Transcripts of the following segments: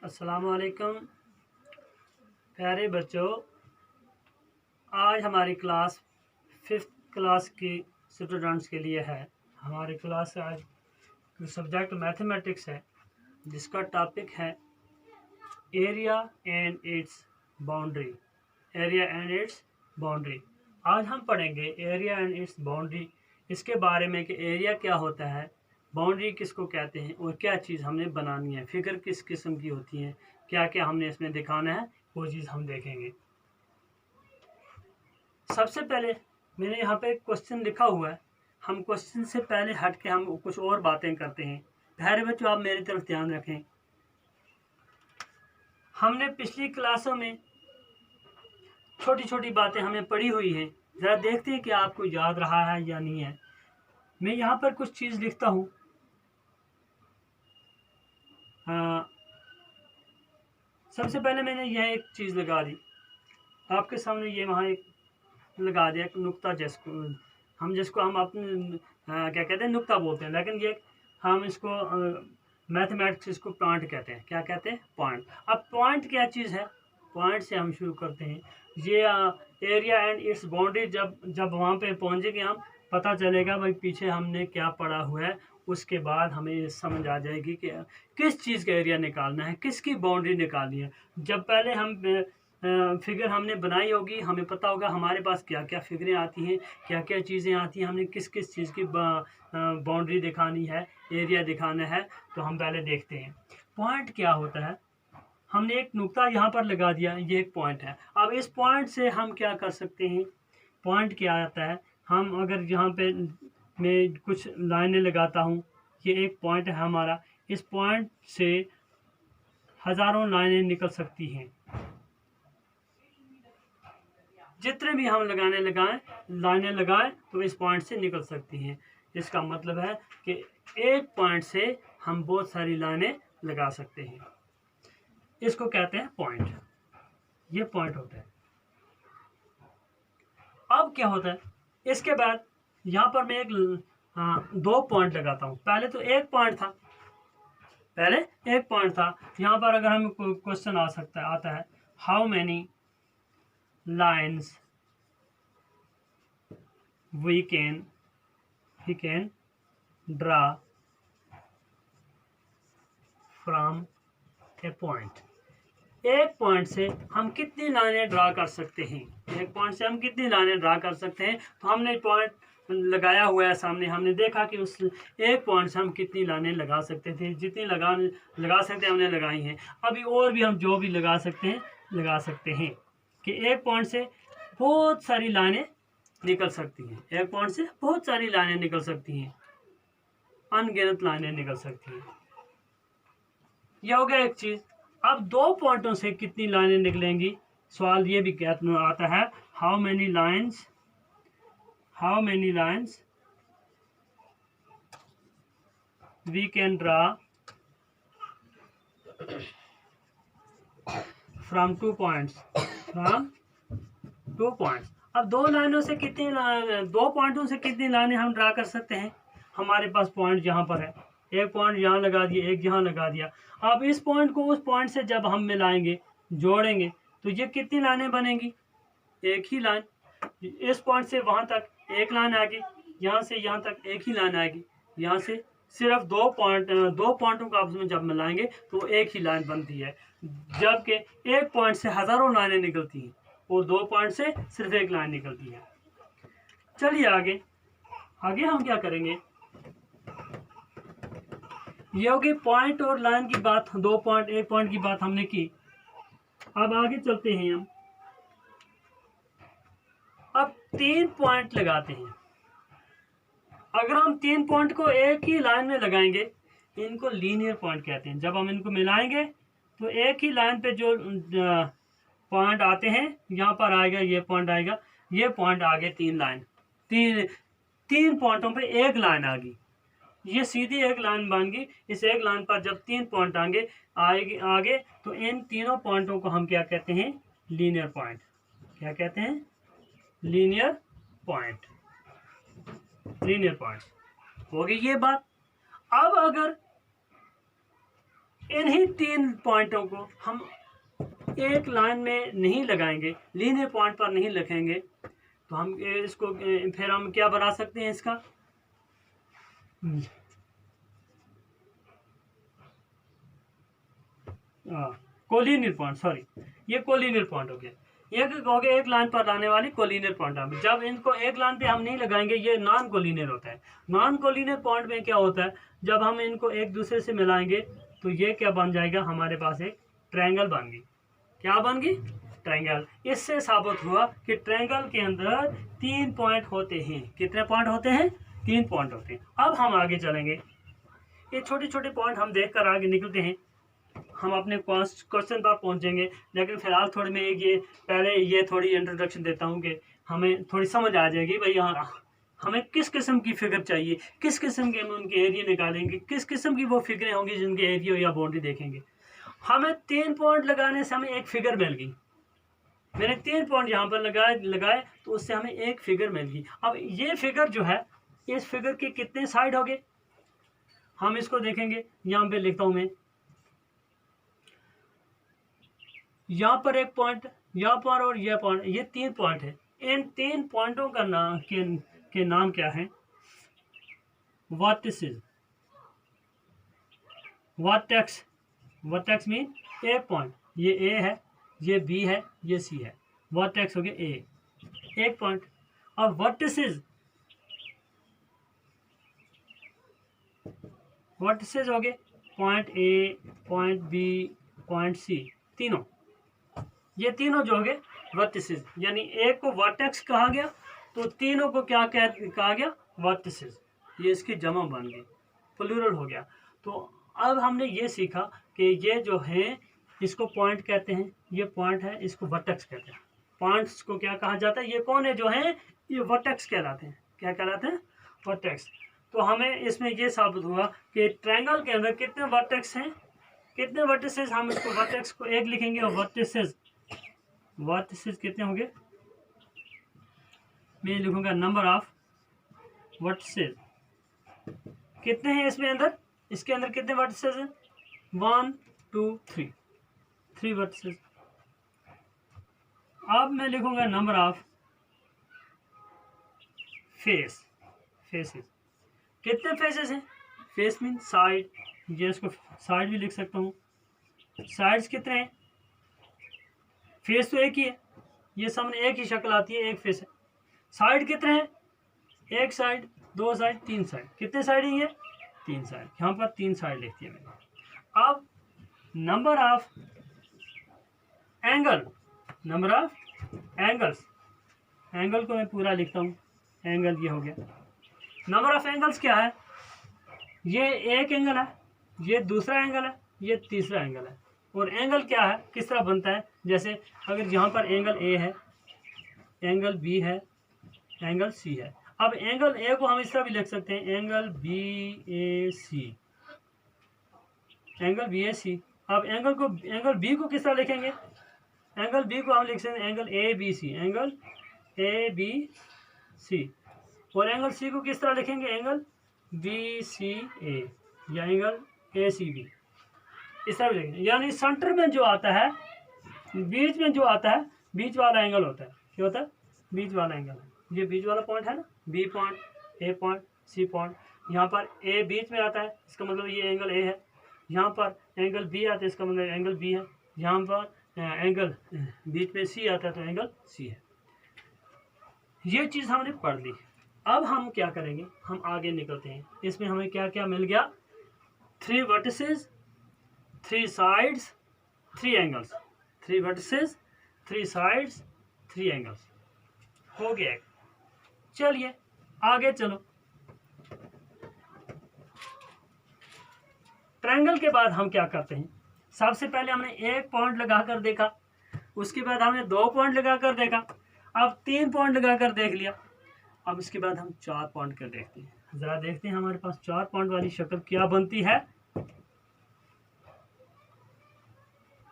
अस्सलामुअलैकुम प्यारे बच्चों। आज हमारी क्लास 5th क्लास की स्टूडेंट्स के लिए है। हमारी क्लास आज सब्जेक्ट मैथमेटिक्स है, जिसका टॉपिक है area and it's boundary. Area and it's boundary. आज हम पढ़ेंगे एरिया एंड इट्स बाउंड्री, इसके बारे में कि एरिया क्या होता है, बाउंड्री किसको कहते हैं और क्या चीज़ हमने बनानी है, फिगर किस किस्म की होती है, क्या क्या हमने इसमें दिखाना है, वो चीज़ हम देखेंगे। सबसे पहले मैंने यहाँ पे क्वेश्चन लिखा हुआ है। हम क्वेश्चन से पहले हट के हम कुछ और बातें करते हैं। प्यारे बच्चों, आप मेरी तरफ ध्यान रखें। हमने पिछली क्लासों में छोटी छोटी बातें हमें पढ़ी हुई है, ज़रा देखते हैं कि आपको याद रहा है या नहीं है। मैं यहाँ पर कुछ चीज़ लिखता हूँ। सबसे पहले मैंने यह एक चीज़ लगा दी आपके सामने, ये वहाँ एक लगा दिया नुक्ता, जिसको हम अपने क्या कहते हैं, नुक्ता बोलते हैं, लेकिन ये हम इसको मैथमेटिक्स इसको पॉइंट कहते हैं। क्या कहते हैं? पॉइंट। अब पॉइंट क्या चीज़ है? पॉइंट से हम शुरू करते हैं। ये एरिया एंड इट्स बाउंड्री, जब वहाँ पे पहुँचेंगे हम, पता चलेगा भाई पीछे हमने क्या पढ़ा हुआ है। उसके बाद हमें समझ आ जाएगी कि किस चीज़ का एरिया निकालना है, किसकी बाउंड्री निकालनी है। जब पहले हम फिगर हमने बनाई होगी, हमें पता होगा हमारे पास क्या क्या फिगरें आती हैं, क्या क्या चीज़ें आती हैं, हमने किस किस चीज़ की बाउंड्री दिखानी है, एरिया दिखाना है। तो हम पहले देखते हैं पॉइंट क्या होता है। हमने एक नुक्ता यहाँ पर लगा दिया, ये एक पॉइंट है। अब इस पॉइंट से हम क्या कर सकते हैं? पॉइंट क्या आता है? हम अगर यहाँ पे मैं कुछ लाइनें लगाता हूँ, ये एक पॉइंट है हमारा। इस पॉइंट से हज़ारों लाइनें निकल सकती हैं। जितने भी हम लाइनें लगाएं तो इस पॉइंट से निकल सकती हैं। इसका मतलब है कि एक पॉइंट से हम बहुत सारी लाइनें लगा सकते हैं। इसको कहते हैं पॉइंट। ये पॉइंट होता है। अब क्या होता है? इसके बाद यहाँ पर मैं दो पॉइंट लगाता हूँ। पहले तो एक पॉइंट था। यहाँ पर अगर हम क्वेश्चन आता है, how many lines we can draw from a point। एक पॉइंट से हम कितनी लाइनें ड्रा कर सकते हैं? तो हमने पॉइंट लगाया हुआ है सामने, हमने देखा कि उस एक पॉइंट से हम कितनी लाइनें लगा सकते थे। जितनी लगा सकते हैं हमने लगाई हैं। अभी और भी हम जो भी लगा सकते हैं कि एक पॉइंट से बहुत सारी लाइनें निकल सकती हैं। एक पॉइंट से बहुत सारी लाइनें निकल सकती हैं, अनगिनत लाइनें निकल सकती हैं। यह हो गया एक चीज। अब दो पॉइंटों से कितनी लाइनें निकलेंगी? सवाल ये भी आता है, how many lines we can draw from two points. अब दो पॉइंटों से कितनी लाइनें हम ड्रा कर सकते हैं? हमारे पास पॉइंट यहाँ पर है, एक पॉइंट यहाँ लगा दिया, एक यहाँ लगा दिया। अब इस पॉइंट को उस पॉइंट से जब हम मिलाएंगे, जोड़ेंगे, तो ये कितनी लाइनें बनेंगी? एक ही लाइन। इस पॉइंट से वहाँ तक एक लाइन आएगी, यहाँ से यहाँ तक एक ही लाइन आएगी, यहाँ से सिर्फ दो पॉइंटों को आपस में जब मिलाएंगे तो एक ही लाइन बनती है। जबकि एक पॉइंट से हज़ारों लाइनें निकलती हैं और दो पॉइंट से सिर्फ एक लाइन निकलती है। चलिए आगे हम क्या करेंगे? ये होगी पॉइंट और लाइन की बात। दो पॉइंट, एक पॉइंट की बात हमने की। अब आगे चलते हैं हम। अब 3 पॉइंट लगाते हैं। अगर हम 3 पॉइंट को एक ही लाइन में लगाएंगे, इनको लीनियर पॉइंट कहते हैं। जब हम इनको मिलाएंगे तो एक ही लाइन पे जो पॉइंट आते हैं, यहाँ पर आएगा, ये पॉइंट आएगा, ये पॉइंट आगे, तीन पॉइंटों पे एक लाइन आ गई। ये सीधी एक लाइन बन गई। इस एक लाइन पर जब 3 पॉइंट आगे तो इन तीनों पॉइंटों को हम क्या कहते हैं? Linear point. क्या कहते हैं? लीनियर पॉइंट हो गई ये बात। अब अगर इन्हीं 3 पॉइंटों को हम एक लाइन में नहीं लगाएंगे, लीनियर पॉइंट पर नहीं लिखेंगे, तो हम इसको फिर हम क्या बना सकते हैं इसका, कोलिनियर पॉइंट, सॉरी ये कोलिनियर पॉइंट हो गया, एक हो गया एक लाइन पर आने वाली कोलिनियर पॉइंट। हम जब इनको एक लाइन पे हम नहीं लगाएंगे ये नॉन कोलिनियर होता है। नॉन कोलिनियर पॉइंट में क्या होता है, जब हम इनको एक दूसरे से मिलाएंगे तो ये क्या बन जाएगा, हमारे पास एक ट्रायंगल बन गई। क्या बन गई, ट्रायंगल। इससे साबित हुआ कि ट्रायंगल के अंदर 3 पॉइंट होते हैं। कितने पॉइंट होते हैं, 3 पॉइंट होते हैं। अब हम आगे चलेंगे, ये छोटे छोटे पॉइंट हम देख कर आगे निकलते हैं, हम अपने क्वेश्चन पर पहुंचेंगे। लेकिन फिलहाल थोड़ी मैं ये पहले ये थोड़ी इंट्रोडक्शन देता हूँ कि हमें थोड़ी समझ आ जाएगी भाई हमें किस किस्म की फिगर चाहिए, किस किस्म के हम उनके एरिया निकालेंगे, किस किस्म की वो फिगरें होंगी जिनके एरिया या बाउंड्री देखेंगे। हमें 3 पॉइंट लगाने से हमें एक फिगर मिल गई। मैंने 3 पॉइंट यहाँ पर लगाए तो उससे हमें एक फिगर मिल गई। अब ये फिगर जो है, इस फिगर के कितने साइड हो गए हम इसको देखेंगे। यहाँ पे लिखता हूँ मैं, यहाँ पर एक पॉइंट, यहाँ पर और यह पॉइंट, ये 3 पॉइंट है। इन 3 पॉइंटों का नाम के नाम क्या है, वर्टिसेस। वर्टेक्स, वर्टेक्स मीन एक पॉइंट, ये ए है, ये बी है, ये सी है, वर्टेक्स हो गया ए, एक पॉइंट। और वर्टिसेस, वर्टिसेस हो गए point A, point B, point C, तीनों, ये तीनों जो हो गए वर्टिसेस। यानी एक को वर्टेक्स कहा गया तो तीनों को क्या कहा गया, वर्टिसेस। ये इसकी जमा बन गई, प्लूरल हो गया। तो अब हमने ये सीखा कि ये जो है इसको पॉइंट कहते हैं, ये पॉइंट है, इसको वर्टेक्स कहते हैं। पॉइंट्स को क्या कहा जाता है, ये कौन है जो है, ये वर्टेक्स कहलाते हैं। क्या कहलाते हैं, वर्टेक्स। तो हमें इसमें ये साबित हुआ कि ट्रायंगल के अंदर कितने वर्टेक्स हैं, कितने वर्टिसेस। हम इसको वर्टेक्स को एक लिखेंगे और वर्टिसेस, वर्टिसेस कितने होंगे, मैं लिखूंगा नंबर ऑफ वर्टिसेस। कितने हैं इसमें अंदर, इसके अंदर कितने वर्टिसेस हैं, 1 2 3, 3 वर्टिसेस। अब मैं लिखूंगा नंबर ऑफ फेस, फेसेस। कितने फेसेस हैं, फेस मीन साइड, ये इसको साइड भी लिख सकता हूँ। साइड्स कितने हैं, फेस तो एक ही है, ये सामने एक ही शक्ल आती है, एक फेस है। साइड कितने हैं, एक साइड, 2 साइड, 3 साइड। कितने साइड है ये, 3 साइड। यहाँ पर 3 साइड लिख दिया मैंने। अब number of angle, number of angles, angle को मैं पूरा लिखता हूँ, एंगल ये हो गया। नंबर ऑफ एंगल्स क्या है, ये एक एंगल है, ये दूसरा एंगल है, ये तीसरा एंगल है। और एंगल क्या है, किस तरह बनता है, जैसे अगर यहाँ पर एंगल ए है, एंगल बी है, एंगल सी है। अब एंगल ए को हम इस तरह भी लिख सकते हैं, एंगल बी ए सी, एंगल बी ए सी। अब एंगल बी को किस तरह लिखेंगे, एंगल बी को हम लिख सकते हैं angle A B C, angle A B C. और एंगल सी को किस तरह लिखेंगे, एंगल बी सी ए, या एंगल ए सी बी, इस तरह लिखेंगे। यानी सेंटर में जो आता है, बीच में जो आता है, बीच वाला एंगल होता है। क्या होता है, बीच वाला एंगल है। ये बीच वाला पॉइंट है ना, B point, A point, C point. यहाँ पर ए बीच में आता है, इसका मतलब ये एंगल ए है। यहाँ पर एंगल बी आता है, इसका मतलब एंगल बी है। यहाँ पर एंगल बीच में सी आता है तो एंगल सी है। ये चीज़ हमने पढ़ ली। अब हम क्या करेंगे, हम आगे निकलते हैं। इसमें हमें क्या क्या मिल गया, 3 vertices, 3 sides, 3 angles. 3 vertices, 3 sides, 3 angles हो गया। चलिए आगे चलो। ट्रायंगल के बाद हम क्या करते हैं, सबसे पहले हमने एक पॉइंट लगाकर देखा, उसके बाद हमने 2 पॉइंट लगाकर देखा, अब 3 पॉइंट लगाकर देख लिया। अब इसके बाद हम 4 पॉइंट कर देखते हैं। जरा देखते हैं हमारे पास 4 पॉइंट वाली शक्ल क्या बनती है।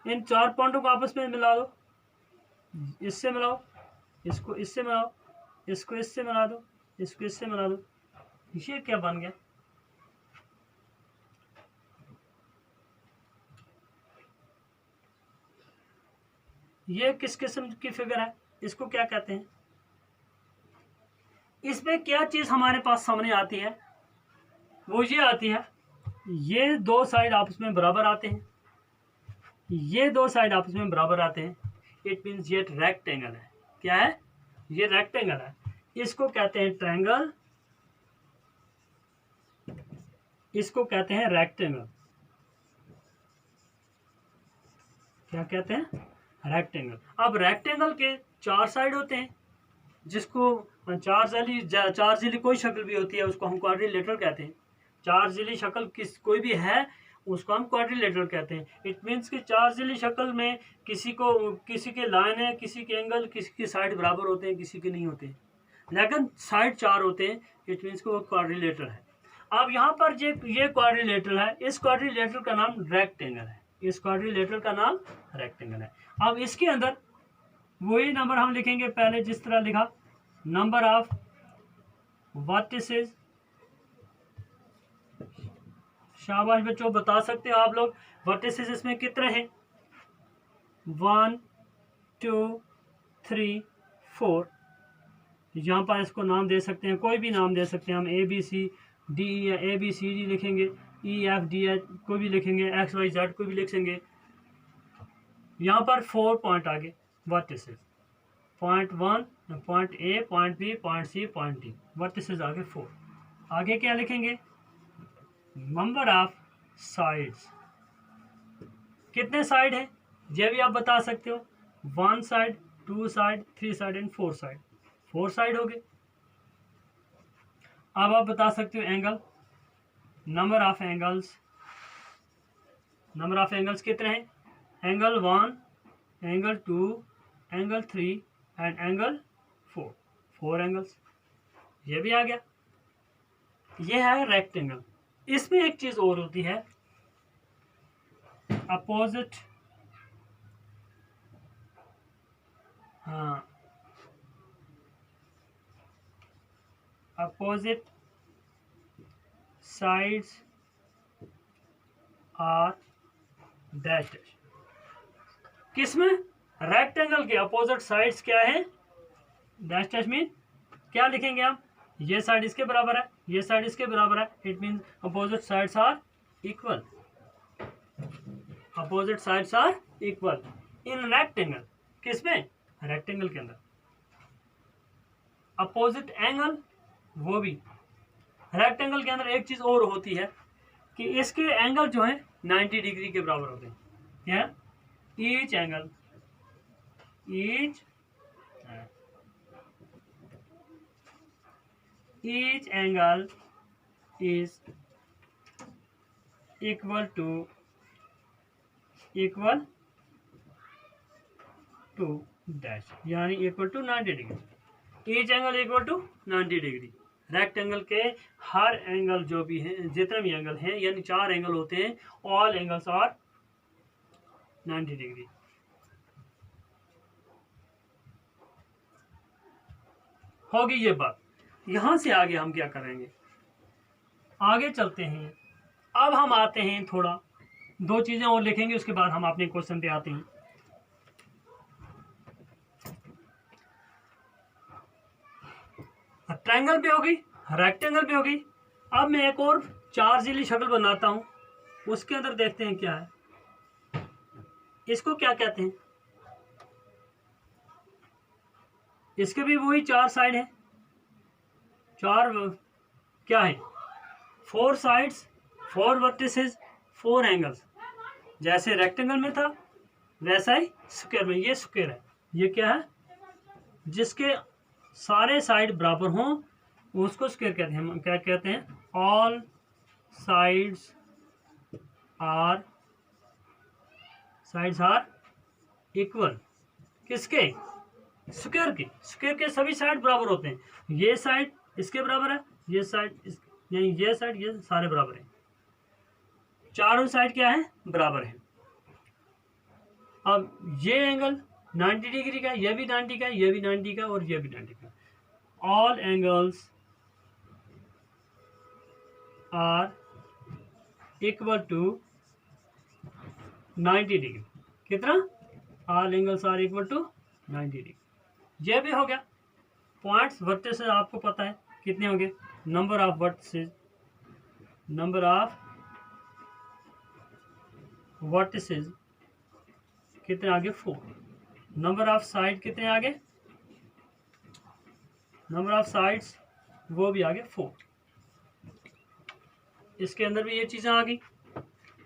इन 4 पॉइंटों को आपस में मिला दो, इससे मिलाओ, इसको इससे मिलाओ, इसको इससे मिला दो, इसको इससे मिला दो। ये क्या बन गया, ये किस किस्म की फिगर है, इसको क्या कहते हैं? इसमें क्या चीज़ हमारे पास सामने आती है, वो ये आती है, ये दो साइड आपस में बराबर आते हैं, ये दो साइड आपस में बराबर आते हैं, इट मीन्स ये रेक्टेंगल है। क्या है? ये रेक्टेंगल है। इसको कहते हैं ट्रायंगल, इसको कहते हैं रेक्टेंगल। क्या कहते हैं? रेक्टेंगल। अब रेक्टेंगल के चार साइड होते हैं, जिसको चार जिली कोई शक्ल भी होती है उसको हम क्वाड्रिलेटरल कहते हैं। चार जिली शक्ल किस कोई भी है उसको हम क्वाड्रिलेटरल कहते हैं। इट मीन्स कि चार जिली शक्ल में किसी के लाइन है, किसी के एंगल, किसी की साइड बराबर होते हैं, किसी के नहीं होते हैं, लेकिन साइड चार होते हैं। इट मीन्स कि वो क्वाड्रिलेटरल है। अब यहाँ पर ये क्वाड्रिलेटरल है, इस क्वाड्रिलेटरल का नाम रेक्टेंगल है, इस क्वाड्रिलेटरल का नाम रेक्टेंगल है। अब इसके अंदर वही नंबर हम लिखेंगे पहले जिस तरह लिखा, नंबर ऑफ वर्टिसेस। शाबाश बच्चों, बता सकते हो आप लोग वर्टिसेस इसमें कितने हैं? 1 2 3 4। यहाँ पर इसको नाम दे सकते हैं, कोई भी नाम दे सकते हैं हम, ABCD या ABCD लिखेंगे, EFDH कोई भी लिखेंगे, XYZ कोई भी लिखेंगे। यहाँ पर 4 पॉइंट आगे vertices, point 1, point A, point B, point C, point D, vertices आगे 4। आगे क्या लिखेंगे? Number of sides. कितने साइड है ये भी आप बता सकते हो, 1 side, 2 side, 3 side and 4 side, 4 side हो गए। अब आप बता सकते हो angle, number of angles. Number of angles कितने हैं? Angle 1, angle 2, angle 3 and angle 4, 4 angles. ये भी आ गया। ये है रेक्टेंगल। इसमें एक चीज और होती है, अपोजिट, हाँ, opposite sides are dash dash. किसमें? रेक्टेंगल के अपोजिट साइड्स क्या है? डैश डैश मीन क्या लिखेंगे हम? ये साइड इसके बराबर है, ये साइड इसके बराबर है, it means opposite sides are equal, opposite sides are equal in rectangle. किसमें? रेक्टेंगल के अंदर। अपोजिट एंगल वो भी रेक्टेंगल के अंदर। एक चीज और होती है कि इसके एंगल जो है 90 डिग्री के बराबर होते हैं। क्या? Each angle, each angle is equal to dash, यानी equal to 90 degree. Each angle equal to 90 degree. Rectangle के हर एंगल जो भी हैं, जितने भी एंगल हैं, यानी 4 एंगल होते हैं, ऑल एंगल्स आर 90 डिग्री। होगी ये बात। यहां से आगे हम क्या करेंगे? आगे चलते हैं। अब हम आते हैं थोड़ा, 2 चीजें और लिखेंगे, उसके बाद हम अपने क्वेश्चन पे आते हैं। ट्रायंगल पे होगी, रेक्टेंगल पे होगी। अब मैं एक और 4 जिली शक्ल बनाता हूं, उसके अंदर देखते हैं क्या है। इसको क्या कहते हैं? इसके भी वही 4 साइड है, 4 क्या है? 4 साइड्स, 4 वर्टिसेस, 4 एंगल्स। जैसे रेक्टेंगल में था वैसा ही स्क्वायर में। ये स्क्वायर है, ये क्या है? जिसके सारे साइड बराबर हों उसको स्क्वायर कहते हैं। हम क्या कहते हैं? All sides are equal. किसके? स्क्वायर के। स्क्वायर के सभी साइड बराबर होते हैं। ये साइड इसके बराबर है, ये साइड यानी ये साइड, ये सारे बराबर हैं। चारों साइड क्या है? बराबर है। अब ये एंगल 90 डिग्री का, ये भी 90 का, ये भी 90 का और ये भी 90 का। All angles are equal to 90 degree. कितना? All angles are equal to 90 degree. ये भी हो गया। पॉइंट्स वर्टिसेस आपको पता है कितने होंगे, नंबर ऑफ वर्टिसेस कितने आगे 4, नंबर ऑफ साइड कितने आगे, नंबर ऑफ साइड्स वो भी आगे 4। इसके अंदर भी ये चीज़ें आ गई।